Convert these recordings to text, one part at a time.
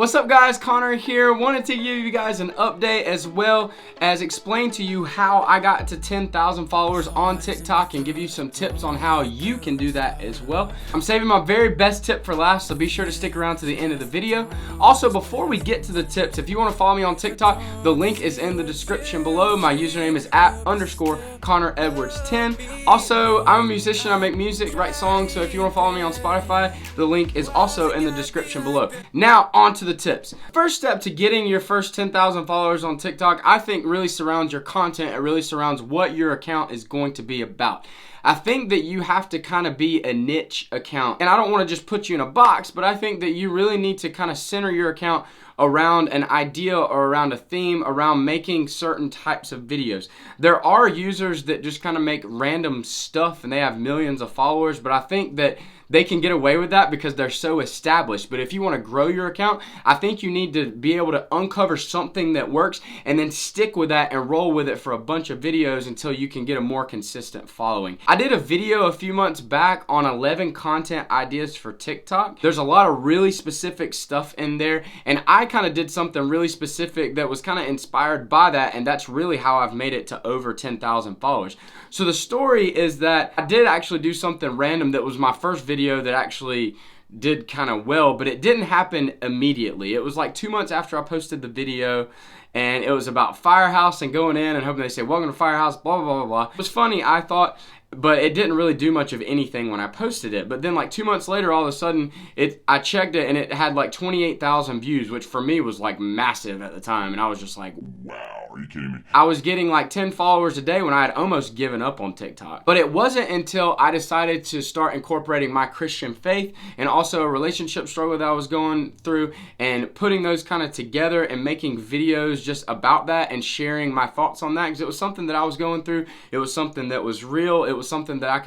What's up guys, Connor here. Wanted to give you guys an update as well as explain to you how I got to 10,000 followers on TikTok and give you some tips on how you can do that as well. I'm saving my very best tip for last, so be sure to stick around to the end of the video. Also, before we get to the tips, if you want to follow me on TikTok, the link is in the description below. My username is @_ConnorEdwards10. Also, I'm a musician, I make music, write songs, so if you want to follow me on Spotify, the link is also in the description below. Now, on to the tips. First step to getting your first 10,000 followers on TikTok, I think really surrounds your content. It really surrounds what your account is going to be about. I think that you have to kind of be a niche account. And I don't want to just put you in a box, but I think that you really need to kind of center your account around an idea or around a theme, around making certain types of videos. There are users that just kind of make random stuff and they have millions of followers, but I think that they can get away with that because they're so established. But if you want to grow your account, I think you need to be able to uncover something that works and then stick with that and roll with it for a bunch of videos until you can get a more consistent following. I did a video a few months back on 11 content ideas for TikTok. There's a lot of really specific stuff in there, and I kind of did something really specific that was kind of inspired by that, and that's really how I've made it to over 10,000 followers. So the story is that I did actually do something random that was my first video that actually did kind of well, but it didn't happen immediately. It was like 2 months after I posted the video, and it was about Firehouse and going in and hoping they say, welcome to Firehouse, blah, blah, blah, blah. It was funny, I thought, but it didn't really do much of anything when I posted it. But then like 2 months later, all of a sudden, I checked it and it had like 28,000 views, which for me was like massive at the time. And I was just like, wow, are you kidding me? I was getting like 10 followers a day when I had almost given up on TikTok. But it wasn't until I decided to start incorporating my Christian faith and also a relationship struggle that I was going through and putting those kind of together and making videos just about that and sharing my thoughts on that, because it was something that I was going through. It was something that was real. It was something that I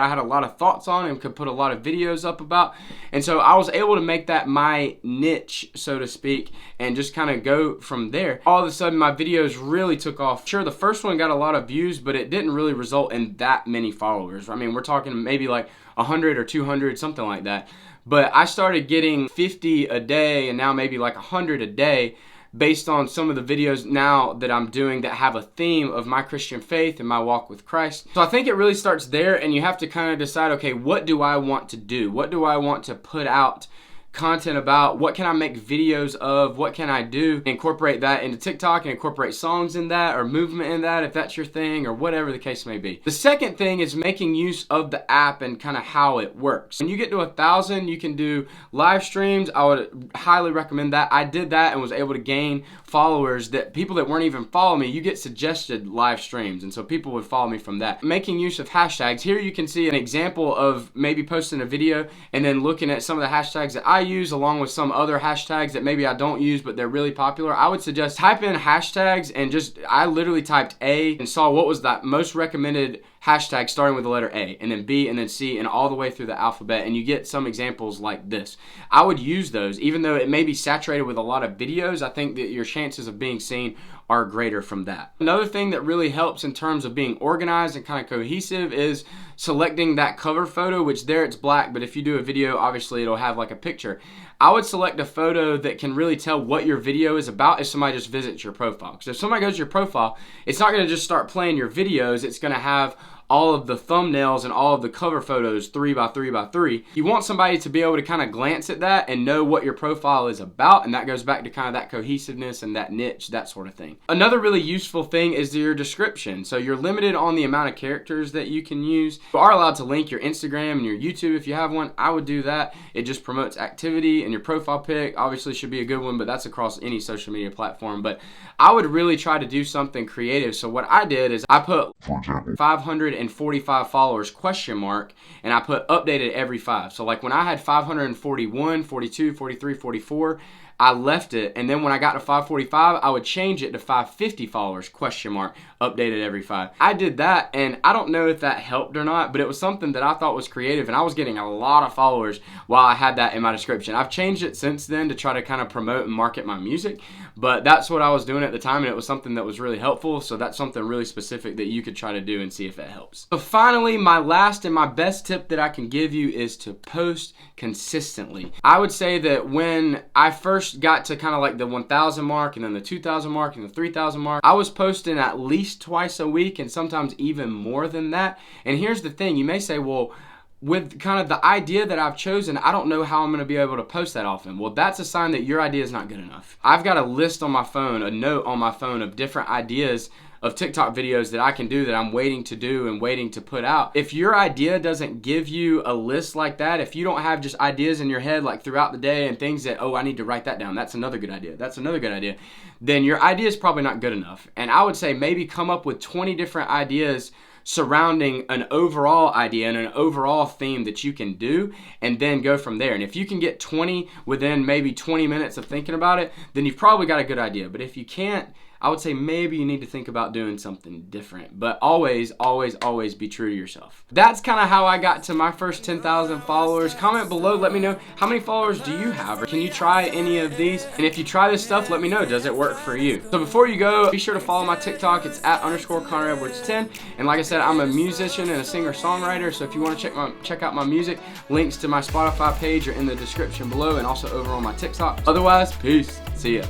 had a lot of thoughts on and could put a lot of videos up about. And so I was able to make that my niche, so to speak, and just kind of go from there. All of a sudden my videos really took off. Sure, the first one got a lot of views, but it didn't really result in that many followers. I mean, we're talking maybe like 100 or 200, something like that. But I started getting 50 a day and now maybe like 100 a day, based on some of the videos now that I'm doing that have a theme of my Christian faith and my walk with Christ. So I think it really starts there, and you have to kind of decide, okay, what do I want to do? What do I want to put out content about? What can I make videos of? What can I do? Incorporate that into TikTok and incorporate songs in that or movement in that if that's your thing or whatever the case may be. The second thing is making use of the app and kind of how it works. When you get to 1,000, you can do live streams. I would highly recommend that. I did that and was able to gain followers, that people that weren't even following me, you get suggested live streams, and so people would follow me from that. Making use of hashtags. Here you can see an example of maybe posting a video and then looking at some of the hashtags that I use along with some other hashtags that maybe I don't use but they're really popular. I would suggest type in hashtags and I literally typed A and saw what was that most recommended hashtag starting with the letter A, and then B, and then C, and all the way through the alphabet, and you get some examples like this. I would use those. Even though it may be saturated with a lot of videos, I think that your chances of being seen are greater from that. Another thing that really helps in terms of being organized and kind of cohesive is selecting that cover photo, which there it's black, but if you do a video, obviously it'll have like a picture. I would select a photo that can really tell what your video is about if somebody just visits your profile. Because if somebody goes to your profile, it's not going to just start playing your videos, it's going to have all of the thumbnails and all of the cover photos 3 by 3 by 3. You want somebody to be able to kind of glance at that and know what your profile is about, and that goes back to kind of that cohesiveness and that niche, that sort of thing. Another really useful thing is your description. So you're limited on the amount of characters that you can use. You are allowed to link your Instagram and your YouTube if you have one. I would do that. It just promotes activity, and your profile pic obviously should be a good one, but that's across any social media platform. But I would really try to do something creative. So what I did is I put, for example, 545 followers question mark, and I put updated every 5. So like when I had 541, 42, 43, 44, I left it, and then when I got to 545, I would change it to 550 followers question mark, updated every 5. I did that, and I don't know if that helped or not, but it was something that I thought was creative, and I was getting a lot of followers while I had that in my description. I've changed it since then to try to kind of promote and market my music, but that's what I was doing at the time, and it was something that was really helpful. So that's something really specific that you could try to do and see if it helps. helps. So finally, my last and my best tip that I can give you is to post consistently. I would say that when I first got to kind of like the 1,000 mark and then the 2,000 mark and the 3,000 mark, I was posting at least twice a week and sometimes even more than that. And here's the thing, you may say, well, with kind of the idea that I've chosen, I don't know how I'm going to be able to post that often. Well, that's a sign that your idea is not good enough. I've got a list on my phone, a note on my phone of different ideas of TikTok videos that I can do that I'm waiting to do and waiting to put out. If your idea doesn't give you a list like that, if you don't have just ideas in your head like throughout the day and things that, oh, I need to write that down, that's another good idea, that's another good idea, then your idea is probably not good enough. And I would say maybe come up with 20 different ideas surrounding an overall idea and an overall theme that you can do, and then go from there. And if you can get 20 within maybe 20 minutes of thinking about it, then you've probably got a good idea. But if you can't, I would say maybe you need to think about doing something different. But always, always, always be true to yourself. That's kind of how I got to my first 10,000 followers. Comment below, let me know how many followers do you have, or can you try any of these? And if you try this stuff, let me know, does it work for you? So before you go, be sure to follow my TikTok. It's @_ConnorEdwards10. And like I said, I'm a musician and a singer-songwriter. So if you want to check out my music, links to my Spotify page are in the description below and also over on my TikTok. Otherwise, peace. See ya.